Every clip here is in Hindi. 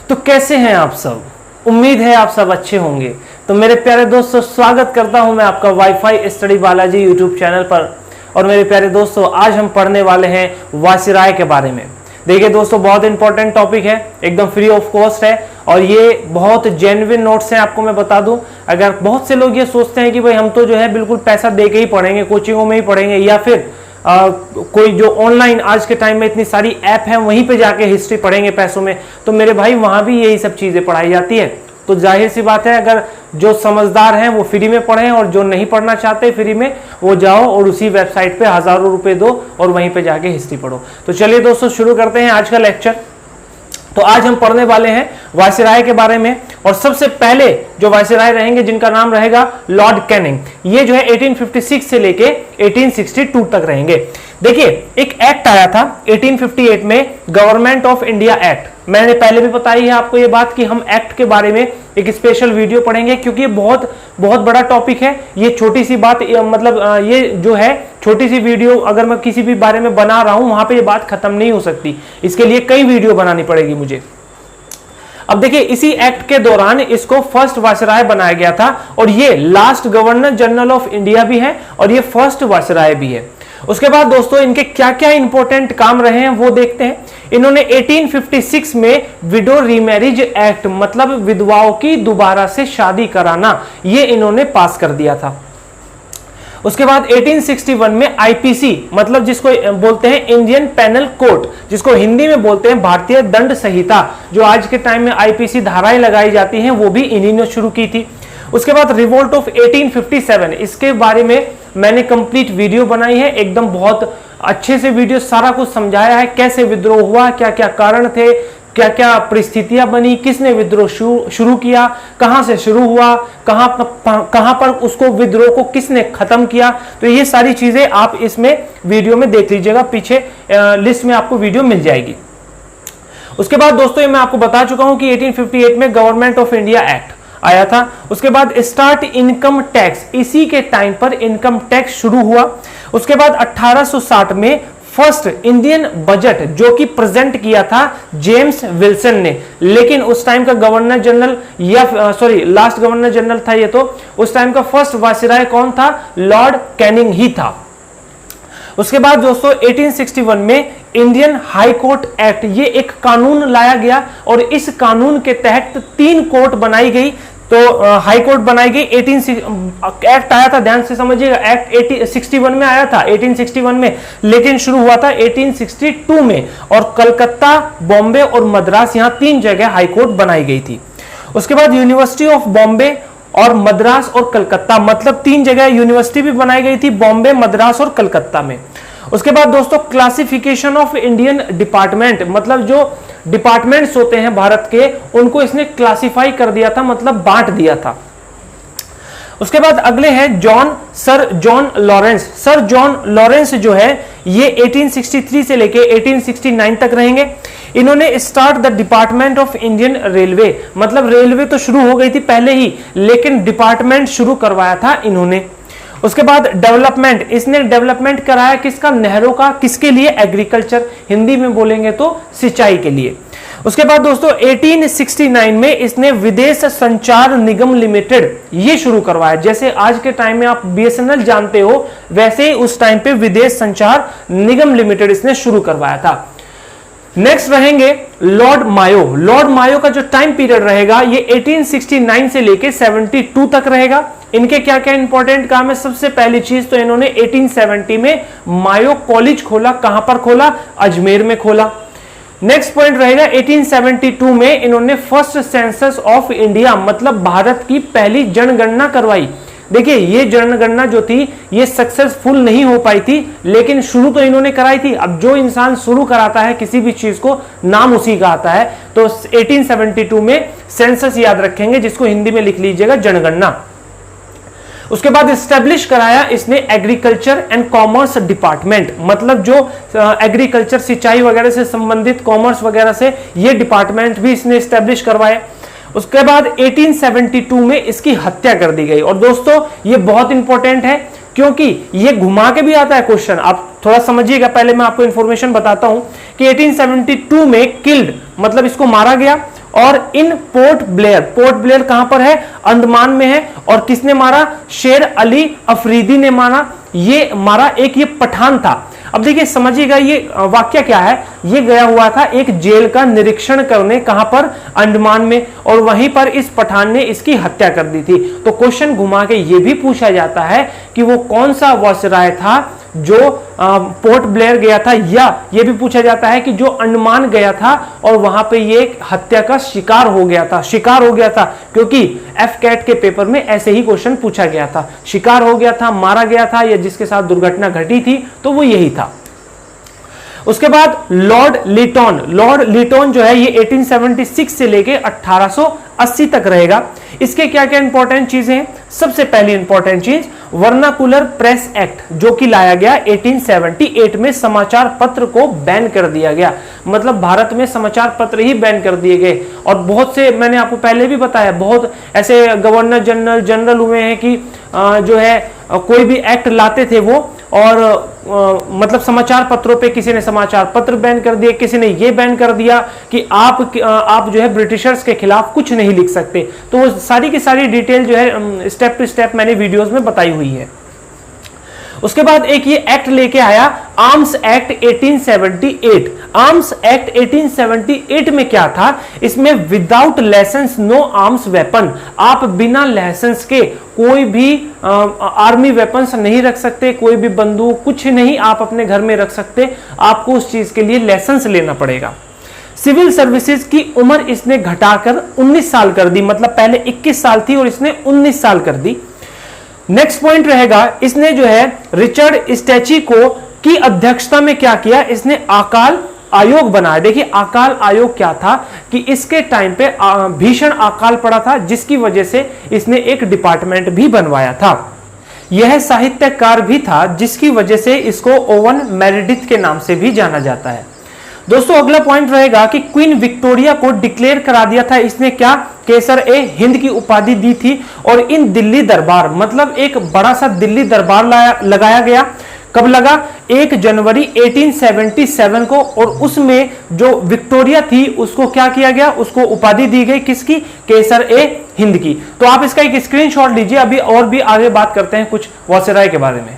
तो कैसे हैं आप सब? उम्मीद है आप सब अच्छे होंगे। तो मेरे प्यारे दोस्तों, स्वागत करता हूं मैं आपका wifi study Balaji YouTube channel पर। और मेरे प्यारे दोस्तों, आज हम पढ़ने वाले हैं वायसराय के बारे में। देखिए दोस्तों, बहुत इंपॉर्टेंट टॉपिक है, एकदम फ्री ऑफ कॉस्ट है और ये बहुत जेन्युइन नोट्स हैं। आपको मैं बता दूं, अगर बहुत से लोग ये सोचते हैं कि भाई हम तो जो है बिल्कुल पैसा दे के ही पढ़ेंगे, कोचिंगों में ही पढ़ेंगे, या फिर कोई जो ऑनलाइन आज के टाइम में इतनी सारी ऐप है वहीं पे जाके हिस्ट्री पढ़ेंगे पैसों में, तो मेरे भाई वहां भी यही सब चीजें पढ़ाई जाती है। तो जाहिर सी बात है, अगर जो समझदार हैं वो फ्री में पढ़ें और जो नहीं पढ़ना चाहते फ्री में, वो जाओ और उसी वेबसाइट पे हजारों रुपए दो और वहीं पे जाके हिस्ट्री पढ़ो। तो चलिए दोस्तों, शुरू करते हैं आज का लेक्चर। तो आज हम पढ़ने वाले हैं वायसराय के बारे में। और सबसे पहले जो वायसराय रहेंगे, जिनका नाम रहेगा लॉर्ड कैनिंग, ये जो है 1856 से लेके 1862 तक रहेंगे। देखिए, एक एक्ट आया था 1858 में, गवर्नमेंट ऑफ इंडिया एक्ट। मैंने पहले भी बताई है आपको ये बात कि हम एक्ट के बारे में एक स्पेशल वीडियो पढ़ेंगे, क्योंकि ये बहुत बड़ा टॉपिक है। ये छोटी सी बात, मतलब ये जो है छोटी सी वीडियो अगर मैं किसी भी बारे में बना रहा हूं, वहां पे ये बात खत्म नहीं हो सकती। इसके लिए कई वीडियो बनानी पड़ेगी मुझे। अब देखिए, इसी एक्ट के दौरान इसको फर्स्ट वायसराय बनाया गया था और ये last governor general of India भी है और ये फर्स्ट वायसराय भी है। उसके बाद दोस्तों, इनके क्या क्या इंपॉर्टेंट काम रहे हैं वो देखते हैं। इन्होंने 1856 में विडो रीमैरिज एक्ट, मतलब विधवाओं की दोबारा से शादी कराना, ये इन्होंने पास कर दिया था। उसके बाद 1861 में आईपीसी, मतलब जिसको बोलते हैं इंडियन पेनल कोड, जिसको हिंदी में बोलते हैं भारतीय दंड संहिता, जो आज के टाइम में आईपीसी धाराएं लगाई जाती हैं, वो भी इन्हीं ने शुरू की थी। उसके बाद रिवोल्ट ऑफ 1857, इसके बारे में मैंने कंप्लीट वीडियो बनाई है, एकदम बहुत अच्छे से वीडियो सारा कुछ समझाया है, कैसे विद्रोह हुआ, क्या क्या कारण थे, क्या क्या परिस्थितियां बनी, किसने विद्रोह शुरू किया, कहां से शुरू हुआ, कहां पर उसको विद्रोह को किसने खत्म किया। तो ये सारी चीजें आप इसमें वीडियो में देख लीजिएगा, पीछे लिस्ट में आपको वीडियो मिल जाएगी। उसके बाद दोस्तों, ये मैं आपको बता चुका हूं कि 1858 में गवर्नमेंट ऑफ इंडिया एक्ट आया था। उसके बाद स्टार्ट इनकम टैक्स, इसी के टाइम पर इनकम टैक्स शुरू हुआ। उसके बाद 1860 में फर्स्ट इंडियन बजट, जो कि प्रेजेंट किया था जेम्स विल्सन ने, लेकिन उस टाइम का गवर्नर जनरल, या लास्ट गवर्नर जनरल था ये, तो उस टाइम का फर्स्ट वायसराय कौन था? लॉर्ड कैनिंग ही था। उसके बाद दोस्तों 1861 में इंडियन हाई कोर्ट एक्ट, ये एक कानून लाया गया और इस कानून के तहत 3 कोर्ट बनाई गई। तो हाई कोर्ट बनाई गई। एक्ट आया था, ध्यान से समझिएगा, एक्ट 1861 में आया था, 1861 में, लेकिन शुरू हुआ था 1862 में। और कलकत्ता, बॉम्बे और मद्रास, यहां 3 जगह हाई कोर्ट बनाई गई थी। उसके बाद यूनिवर्सिटी ऑफ बॉम्बे और मद्रास और कलकत्ता, मतलब 3 जगह यूनिवर्सिटी भी बनाई गई थी, बॉम्बे, मद्रास और कलकत्ता में। उसके बाद दोस्तों, क्लासिफिकेशन ऑफ इंडियन डिपार्टमेंट, मतलब जो डिपार्टमेंट्स होते हैं भारत के, उनको इसने क्लासिफाई कर दिया था, मतलब बांट दिया था। उसके बाद अगले हैं sir John Lawrence. Sir John Lawrence जो है, ये 1863 से लेके 1869 तक रहेंगे। इन्होंने start the department of Indian railway, मतलब रेलवे तो शुरू हो गई थी पहले ही, लेकिन डिपार्टमेंट शुरू करवाया था इन्होंने। उसके बाद डेवलपमेंट, इसने डेवलपमेंट कराया किसका? नहरों का। किसके लिए? एग्रीकल्चर, हिंदी में बोलेंगे तो सिंचाई के लिए। उसके बाद दोस्तों 1869 में इसने विदेश संचार निगम लिमिटेड ये शुरू करवाया। जैसे आज के टाइम में आप बीएसएनएल जानते हो, वैसे ही उस टाइम पे विदेश संचार निगम लिमिटेड इसने शुरू करवाया था। नेक्स्ट रहेंगे लॉर्ड मायो। लॉर्ड मायो का जो टाइम पीरियड रहेगा, ये 1869 से लेके 72 तक रहेगा। इनके क्या क्या इंपॉर्टेंट काम है? सबसे पहली चीज तो इन्होंने 1870 में मायो कॉलेज खोला। कहां पर खोला? अजमेर में खोला। नेक्स्ट पॉइंट रहेगा 1872 में इन्होंने फर्स्ट सेंसस ऑफ इंडिया, मतलब भारत की पहली जनगणना करवाई। देखिए, ये जनगणना जो थी ये सक्सेसफुल नहीं हो पाई थी, लेकिन शुरू तो इन्होंने कराई थी। अब जो इंसान शुरू कराता है किसी भी चीज को, नाम उसी का आता है। तो 1872 में सेंसस याद रखेंगे, जिसको हिंदी में लिख लीजिएगा जनगणना। उसके बाद स्टैब्लिश कराया इसने एग्रीकल्चर एंड कॉमर्स डिपार्टमेंट, मतलब जो एग्रीकल्चर, सिंचाई वगैरह से संबंधित, कॉमर्स वगैरह से, ये डिपार्टमेंट भी इसने स्टैब्लिश करवाए। उसके बाद 1872 में इसकी हत्या कर दी गई। और दोस्तों ये बहुत इंपॉर्टेंट है, क्योंकि ये घुमा के भी आता है क्वेश्चन, आप थोड़ा समझिएगा। पहले मैं आपको इंफॉर्मेशन बताता हूं कि 1872 में किल्ड, मतलब इसको मारा गया, और इन पोर्ट ब्लेयर कहां पर है? अंडमान में है। और किसने मारा? शेर अली अफरीदी ने मारा एक ये पठान था। अब देखिए समझिएगा ये वाक्य क्या है। ये गया हुआ था एक जेल का निरीक्षण करने, कहां पर? अंडमान में, और वहीं पर इस पठान ने इसकी हत्या कर दी थी। तो क्वेश्चन घुमा के ये भी पूछा जाता है कि वो कौन सा वायसराय था जो पोर्ट ब्लेयर गया था, या ये भी पूछा जाता है कि जो अंडमान गया था और वहां पे ये हत्या का शिकार हो गया था, क्योंकि एफकेट के पेपर में ऐसे ही क्वेश्चन पूछा गया था। शिकार हो गया था, मारा गया था, या जिसके साथ दुर्घटना घटी थी, तो वो यही था। उसके बाद लॉर्ड लीटन जो है ये 1876 से लेके 1880 तक रहेगा। इसके क्या क्या इंपॉर्टेंट चीजें हैं? सबसे पहली इंपॉर्टेंट चीज वर्नाकुलर प्रेस एक्ट जो कि लाया गया 1878 में, समाचार पत्र को बैन कर दिया गया। मतलब भारत में समाचार पत्र ही बैन कर दिए गए। और बहुत से, मैंने आपको पहले भी बताया, बहुत ऐसे गवर्नर जनरल हुए हैं कि जो है कोई भी एक्ट लाते थे वो, और मतलब समाचार पत्रों पे किसी ने समाचार पत्र बैन कर दिए, किसी ने ये बैन कर दिया कि आप जो है ब्रिटिशर्स के खिलाफ कुछ नहीं लिख सकते। तो वो सारी की सारी डिटेल जो है स्टेप टू स्टेप मैंने वीडियोस में बताई हुई है। उसके बाद एक ये एक्ट लेके आया आर्म्स एक्ट 1878। आर्म्स एक्ट 1878 में क्या था? इसमें without license no arms weapon, आप बिना लाइसेंस के कोई भी आर्मी वेपन्स नहीं रख सकते, कोई भी बंदूक कुछ नहीं आप अपने घर में रख सकते, आपको उस चीज के लिए लाइसेंस लेना पड़ेगा। सिविल सर्विसेज की उम्र इसने घटाकर 19 साल कर दी, मतलब पहले 21 साल थी और इसने 19 साल कर दी। नेक्स्ट पॉइंट रहेगा, इसने जो है रिचर्ड स्टैची को की अध्यक्षता में क्या किया? इसने अकाल आयोग बनाया। देखिए अकाल आयोग क्या था कि इसके टाइम पे भीषण अकाल पड़ा था, जिसकी वजह से इसने एक डिपार्टमेंट भी बनवाया था। यह साहित्यकार भी था, जिसकी वजह से इसको ओवन मेरेडिथ के नाम से भी जाना जाता है। दोस्तों अगला पॉइंट रहेगा कि क्वीन विक्टोरिया को डिक्लेयर करा दिया था इसने क्या? केसर ए हिंद की उपाधि दी थी। और इन दिल्ली दरबार, मतलब एक बड़ा सा दिल्ली दरबार लगाया गया। कब लगा? 1 जनवरी 1877 को। और उसमें जो विक्टोरिया थी उसको क्या किया गया? उसको उपाधि दी गई, किसकी? केसर ए हिंद की। तो आप इसका एक स्क्रीनशॉट लीजिए, अभी और भी आगे बात करते हैं कुछ वायसराय के बारे में।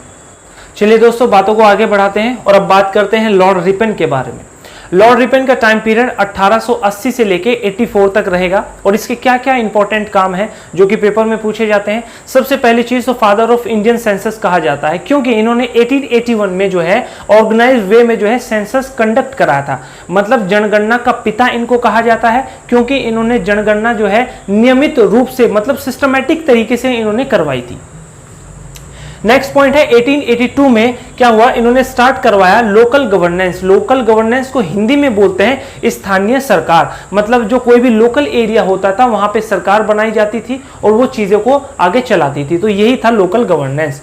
चलिए दोस्तों बातों को आगे बढ़ाते हैं और अब बात करते हैं लॉर्ड रिपन के बारे में। लॉर्ड रिपन का टाइम पीरियड 1880 से लेके 84 तक रहेगा। और इसके क्या क्या इंपॉर्टेंट काम है जो कि पेपर में पूछे जाते हैं? सबसे पहली चीज तो फादर ऑफ इंडियन सेंसस कहा जाता है, क्योंकि इन्होंने 1881 में जो है ऑर्गेनाइज वे में जो है सेंसस कंडक्ट कराया था। मतलब जनगणना का पिता इनको कहा जाता है, क्योंकि इन्होंने जनगणना जो है नियमित रूप से, मतलब सिस्टमैटिक तरीके से इन्होंने करवाई थी। नेक्स्ट पॉइंट है 1882 में क्या हुआ? इन्होंने स्टार्ट करवाया लोकल गवर्नेंस। लोकल गवर्नेंस को हिंदी में बोलते हैं स्थानीय सरकार। मतलब जो कोई भी लोकल एरिया होता था वहां पे सरकार बनाई जाती थी और वो चीजों को आगे चलाती थी, तो यही था लोकल गवर्नेंस।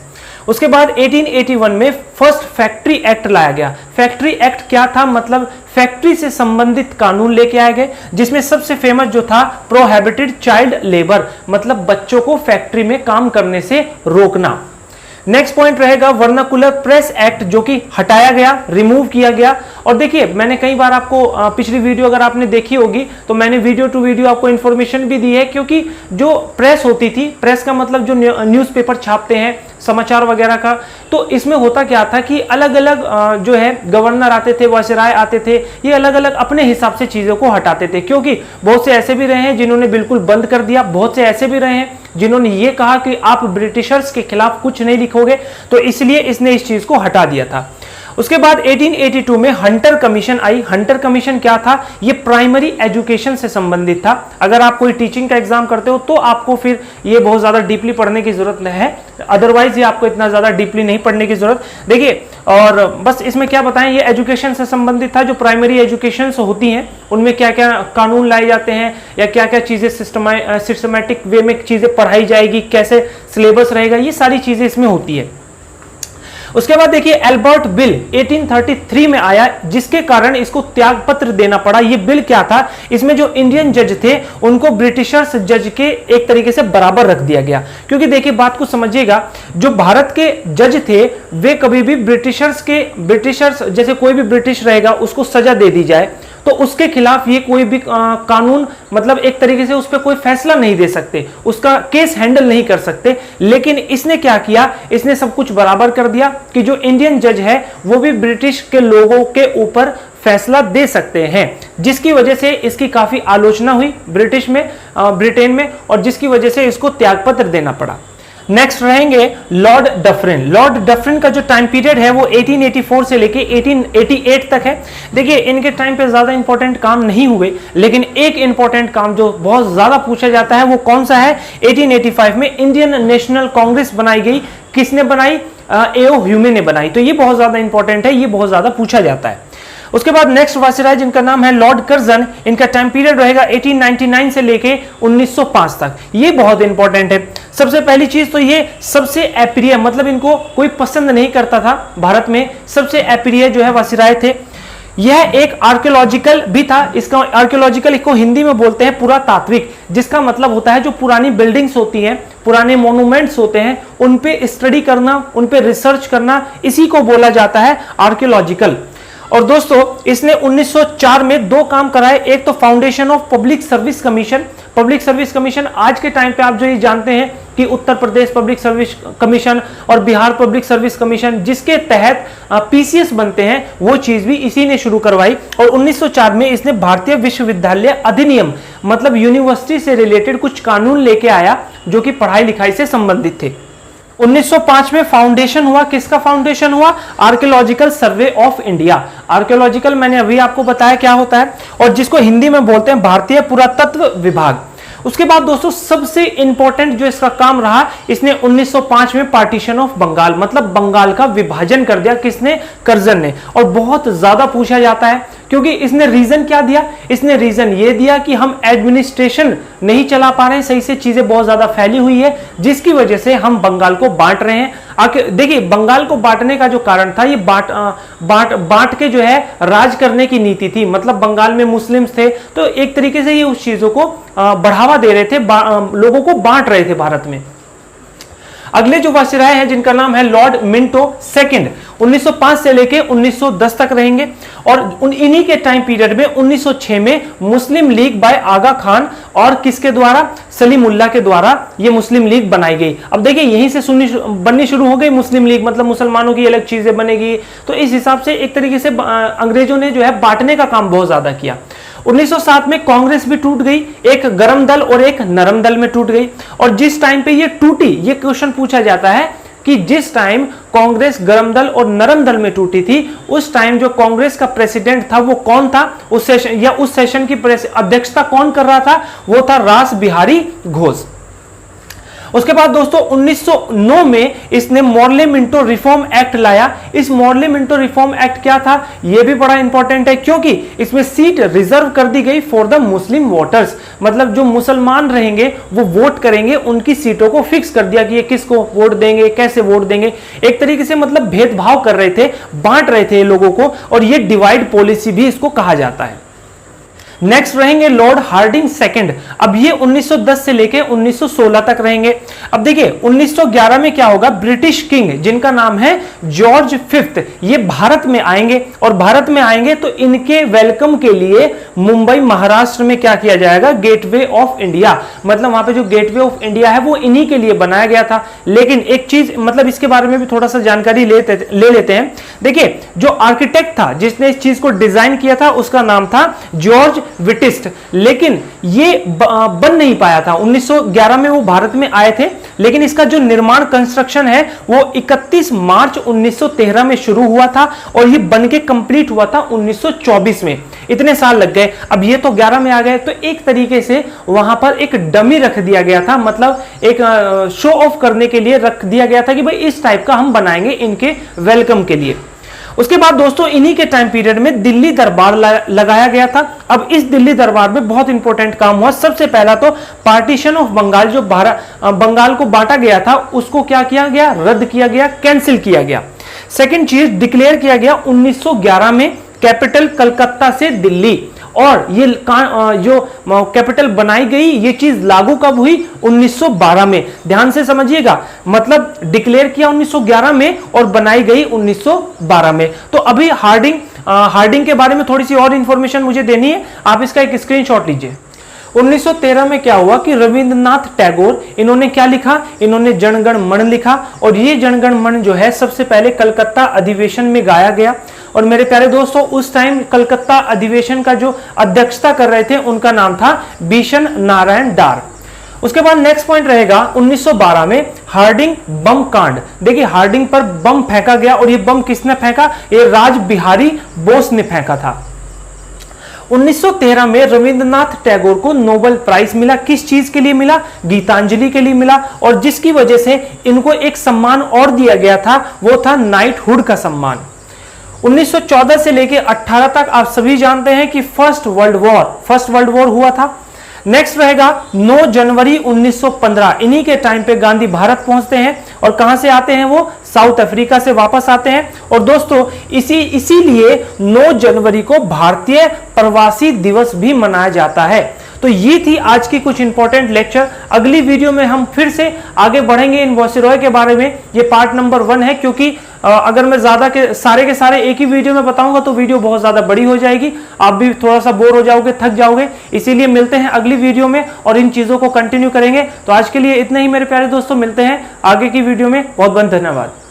उसके बाद 1881 में फर्स्ट फैक्ट्री एक्ट लाया गया। फैक्ट्री एक्ट क्या था? मतलब फैक्ट्री से संबंधित कानून लेके आए गए, जिसमें सबसे फेमस जो था प्रोहिबिटेड चाइल्ड लेबर, मतलब बच्चों को फैक्ट्री में काम करने से रोकना। नेक्स्ट पॉइंट रहेगा वर्नाकुलर प्रेस एक्ट, जो कि हटाया गया, रिमूव किया गया। और देखिए मैंने कई बार आपको पिछली वीडियो अगर आपने देखी होगी तो मैंने वीडियो टू वीडियो आपको इन्फॉर्मेशन भी दी है, क्योंकि जो प्रेस होती थी, प्रेस का मतलब जो न्यूज़पेपर छापते हैं समाचार वगैरह का, तो इसमें होता क्या था कि अलग अलग जो है गवर्नर आते थे, वायसराय आते थे, ये अलग अलग अपने हिसाब से चीज़ों को हटाते थे। क्योंकि बहुत से ऐसे भी रहे हैं जिन्होंने बिल्कुल बंद कर दिया, बहुत से ऐसे भी रहे हैं जिन्होंने ये कहा कि आप ब्रिटिशर्स के खिलाफ कुछ नहीं लिखोगे, तो इसलिए इसने इस चीज़ को हटा दिया था। उसके बाद 1882 में हंटर कमीशन आई। हंटर कमीशन क्या था? ये प्राइमरी एजुकेशन से संबंधित था। अगर आप कोई टीचिंग का एग्जाम करते हो तो आपको फिर ये बहुत ज्यादा डीपली पढ़ने की जरूरत है, अदरवाइज ये आपको इतना ज्यादा डीपली नहीं पढ़ने की जरूरत। देखिए और बस इसमें क्या बताएं, ये एजुकेशन से संबंधित था। जो प्राइमरी एजुकेशन होती हैं उनमें क्या क्या कानून लाए जाते हैं या क्या क्या चीजें सिस्टमैटिक वे में चीजें पढ़ाई जाएगी, कैसे सिलेबस रहेगा, ये सारी चीजें इसमें होती है। उसके बाद देखिए एल्बर्ट बिल 1833 में आया, जिसके कारण इसको त्याग पत्र देना पड़ा। ये बिल क्या था? इसमें जो इंडियन जज थे उनको ब्रिटिशर्स जज के एक तरीके से बराबर रख दिया गया। क्योंकि देखिए बात को समझिएगा, जो भारत के जज थे वे कभी भी ब्रिटिशर्स जैसे कोई भी ब्रिटिश रहेगा उसको सजा दे दी जाए तो उसके खिलाफ ये कोई भी कानून मतलब एक तरीके से उस पर कोई फैसला नहीं दे सकते, उसका केस हैंडल नहीं कर सकते। लेकिन इसने क्या किया, इसने सब कुछ बराबर कर दिया कि जो इंडियन जज है वो भी ब्रिटिश के लोगों के ऊपर फैसला दे सकते हैं, जिसकी वजह से इसकी काफी आलोचना हुई ब्रिटेन में, और जिसकी वजह से इसको त्यागपत्र देना पड़ा। नेक्स्ट रहेंगे लॉर्ड डफरिन। लॉर्ड डफरिन का जो टाइम पीरियड है वो 1884 से लेके 1888 तक है। देखिए इनके टाइम पे ज्यादा इंपॉर्टेंट काम नहीं हुए, लेकिन एक इंपॉर्टेंट काम जो बहुत ज्यादा पूछा जाता है वो कौन सा है, 1885 में इंडियन नेशनल कांग्रेस बनाई गई। किसने बनाई, एओ ह्यूमे ने बनाई। तो ये बहुत ज्यादा इंपॉर्टेंट है, ये बहुत ज्यादा पूछा जाता है। उसके बाद नेक्स्ट वायसराय जिनका नाम है लॉर्ड कर्जन, इनका टाइम पीरियड रहेगा 1899 से लेके 1905 तक। ये बहुत इंपॉर्टेंट है। सबसे पहली चीज तो ये सबसे अप्रिय, मतलब इनको कोई पसंद नहीं करता था भारत में, सबसे अप्रिय जो है वायसराय थे। यह एक आर्कियोलॉजिकल भी था। इसका आर्कियोलॉजिकल को हिंदी में बोलते हैं पुरातात्विक, जिसका मतलब होता है जो पुरानी बिल्डिंग्स होती हैं, पुराने मॉन्यूमेंट्स होते हैं, उन पे स्टडी करना, उन पे रिसर्च करना, इसी को बोला जाता है आर्कियोलॉजिकल। और दोस्तों इसने 1904 में दो काम कराए। एक तो foundation of public service commission. Public service commission आज के टाइम पे आप जो ये जानते हैं कि Uttar Pradesh public service commission और बिहार पब्लिक सर्विस कमीशन, जिसके तहत पीसीएस बनते हैं, वो चीज भी इसी ने शुरू करवाई। और 1904 में इसने भारतीय विश्वविद्यालय अधिनियम, मतलब यूनिवर्सिटी से रिलेटेड कुछ कानून लेके आया जो कि पढ़ाई लिखाई से संबंधित थे। 1905 में फाउंडेशन हुआ। किसका फाउंडेशन हुआ, archaeological survey of India. Archaeological मैंने अभी आपको बताया क्या होता है, और जिसको हिंदी में बोलते हैं भारतीय पुरातत्व विभाग। उसके बाद दोस्तों सबसे इंपॉर्टेंट जो इसका काम रहा, इसने 1905 में पार्टीशन ऑफ बंगाल, मतलब बंगाल का विभाजन कर दिया। किसने, कर्जन ने। और बहुत ज्यादा पूछा जाता है क्योंकि इसने रीजन क्या दिया, इसने रीजन ये दिया कि हम एडमिनिस्ट्रेशन नहीं चला पा रहे हैं सही से, चीजें बहुत ज्यादा फैली हुई है, जिसकी वजह से हम बंगाल को बांट रहे हैं। देखिए बंगाल को बांटने का जो कारण था, ये बांट के जो है राज करने की नीति थी। मतलब बंगाल में मुस्लिम्स थे, तो एक तरीके से ये उस चीजों को बढ़ावा दे रहे थे, लोगों को बांट रहे थे भारत में। अगले जो वायसराय है जिनका नाम है लॉर्ड मिंटो सेकंड, 1905 से लेके 1910 तक रहेंगे। और इन्हीं के टाइम पीरियड में 1906 में मुस्लिम लीग बाय आगा खान और किसके द्वारा, सलीमुल्लाह के द्वारा ये मुस्लिम लीग बनाई गई। अब देखिए यहीं से बननी शुरू हो गई मुस्लिम लीग, मतलब मुसलमानों की अलग चीजें बनेगी। तो इस हिसाब से एक तरीके से अंग्रेजों ने जो है बांटने का काम बहुत ज्यादा किया। 1907 में कांग्रेस भी टूट गई, एक गरम दल और एक नरम दल में टूट गई। और जिस टाइम पे ये टूटी, ये क्वेश्चन पूछा जाता है कि जिस टाइम कांग्रेस गरम दल और नरम दल में टूटी थी, उस टाइम जो कांग्रेस का प्रेसिडेंट था वो कौन था, उस सेशन की अध्यक्षता कौन कर रहा था, वो था रास बिहारी घोष। उसके बाद दोस्तों 1909 में इसने मॉर्ले मिंटो रिफॉर्म एक्ट लाया। इस मॉर्ले मिंटो रिफॉर्म एक्ट क्या था, यह भी बड़ा इंपॉर्टेंट है, क्योंकि इसमें सीट रिजर्व कर दी गई फॉर द मुस्लिम वोटर्स, मतलब जो मुसलमान रहेंगे वो वोट करेंगे, उनकी सीटों को फिक्स कर दिया कि ये किसको वोट देंगे, कैसे वोट देंगे। एक तरीके से मतलब भेदभाव कर रहे थे, बांट रहे थे लोगों को, और ये डिवाइड पॉलिसी भी इसको कहा जाता है। नेक्स्ट रहेंगे लॉर्ड हार्डिंग सेकंड। अब ये 1910 से लेके 1916 तक रहेंगे। अब देखिए 1911 में क्या होगा, ब्रिटिश किंग जिनका नाम है जॉर्ज फिफ्थ, ये भारत में आएंगे। और भारत में आएंगे तो इनके वेलकम के लिए मुंबई महाराष्ट्र में क्या किया जाएगा, गेटवे ऑफ इंडिया, मतलब वहां पे जो गेटवे ऑफ इंडिया है वो इन्हीं के लिए बनाया गया था। लेकिन एक चीज, मतलब इसके बारे में भी थोड़ा सा जानकारी ले लेते हैं। देखिए जो आर्किटेक्ट था जिसने इस चीज को डिजाइन किया था, उसका नाम था जॉर्ज विटिस्ट, लेकिन ये बन नहीं पाया था। 1911 में वो भारत में आए थे, लेकिन इसका जो निर्माण कंस्ट्रक्शन है वो 31 मार्च 1913 में शुरू हुआ था और ये बन के कंप्लीट हुआ था 1924 में। इतने साल लग गए। अब ये तो 11 में आ गए, तो एक तरीके से वहां पर एक डमी रख दिया गया था, मतलब एक शो ऑफ करने के लिए रख दिया गया था कि भाई इस टाइप का हम बनाएंगे इनके वेलकम के लिए। उसके बाद दोस्तों इन्हीं के टाइम पीरियड में दिल्ली दरबार लगाया गया था। अब इस दिल्ली दरबार में बहुत इंपॉर्टेंट काम हुआ। सबसे पहला तो पार्टीशन ऑफ बंगाल, जो बंगाल को बांटा गया था उसको क्या किया गया, रद्द किया गया, कैंसिल किया गया। सेकंड चीज, डिक्लेयर किया गया 1911 में कैपिटल कलकत्ता से दिल्ली, और ये जो कैपिटल बनाई गई ये चीज लागू कब हुई, 1912 में। ध्यान से समझिएगा, मतलब डिक्लेयर किया 1911 में और बनाई गई 1912 में। तो अभी हार्डिंग हार्डिंग के बारे में थोड़ी सी और इंफॉर्मेशन मुझे देनी है, आप इसका एक स्क्रीनशॉट लीजिए। 1913 में क्या हुआ कि रविंद्रनाथ टैगोर, इन्होंने क्या लिखा, इन्होंने जनगण मन लिखा, और ये जनगण मन जो है सबसे पहले कलकत्ता अधिवेशन में गाया गया। और मेरे प्यारे दोस्तों, उस टाइम कलकत्ता अधिवेशन का जो अध्यक्षता कर रहे थे उनका नाम था बिशन नारायण डार। उसके बाद नेक्स्ट पॉइंट रहेगा 1912 में हार्डिंग बम कांड। देखिए हार्डिंग पर बम फेंका गया, और ये बम किसने फेंका, ये राज बिहारी बोस ने फेंका था। 1913 में रविंद्रनाथ टैगोर को नोबेल प्राइज मिला। किस चीज के लिए मिला, गीतांजलि के लिए मिला, और जिसकी वजह से इनको एक सम्मान और दिया गया था, वो था नाइटहुड का सम्मान। 1914 से लेकर 18 तक आप सभी जानते हैं कि फर्स्ट वर्ल्ड वॉर हुआ था। नेक्स्ट रहेगा 9 जनवरी 1915, इन्हीं के टाइम पे गांधी भारत पहुंचते हैं, और कहां से आते हैं, वो साउथ अफ्रीका से वापस आते हैं। और दोस्तों इसीलिए 9 जनवरी को भारतीय प्रवासी दिवस भी मनाया जाता है। तो ये थी आज की कुछ इंपॉर्टेंट लेक्चर। अगली वीडियो में हम फिर से आगे बढ़ेंगे इन वायसरॉय के बारे में। ये पार्ट नंबर 1 है, क्योंकि अगर मैं ज्यादा के सारे एक ही वीडियो में बताऊंगा तो वीडियो बहुत ज्यादा बड़ी हो जाएगी, आप भी थोड़ा सा बोर हो जाओगे, थक जाओगे। इसीलिए मिलते हैं अगली वीडियो में और इन चीजों को कंटिन्यू करेंगे। तो आज के लिए इतना ही मेरे प्यारे दोस्तों, मिलते हैं आगे की वीडियो में। बहुत बहुत धन्यवाद।